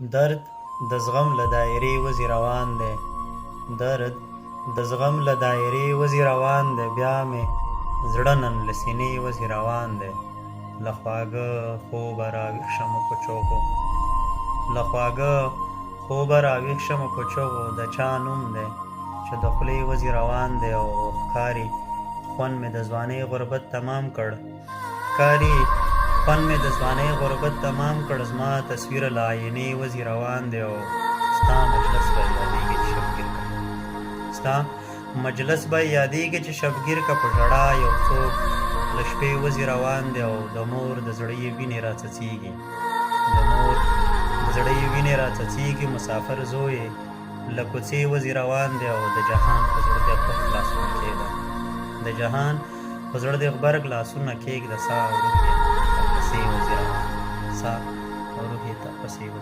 درد د زغم له دایرې وځي روان دی، درد د زغم له دایرې وځي روان دی، بیا مې زړه نن له سینې وځي روان دی. له خواږه خوبه راویښ شمه په چغو، له خواږه خوبه راویښ شمه په چغو، د چا نوم دی چې د خولې وځي روان دی. او ښکاري خوند مې د ځوانۍ غربت تمام کړ، ښکاري خوند مې د ځوانۍ غربت تمام کړ، زما تصویره له آینې وځي روان دی. او ستا مجلس به یادېږي چې شبګیر که، ستا مجلس به یادېږي چې شبګیر که، په ژړا یو څوک له شپې وځي روان دی. او د مور د زړه یې وینې راڅڅېږي، د مور د زړه یې وینې راڅڅېږي، مسافر زوی یې له کوڅې وځي روان دی. او د جهان په زړه دې غبرګ لاسونه کښېږده، د جهان په زړه دې غبرګ لاسونه کښېږده، ساه او روح یې ترپسې وځي روان، ساه او روح یې ترپسې وځي.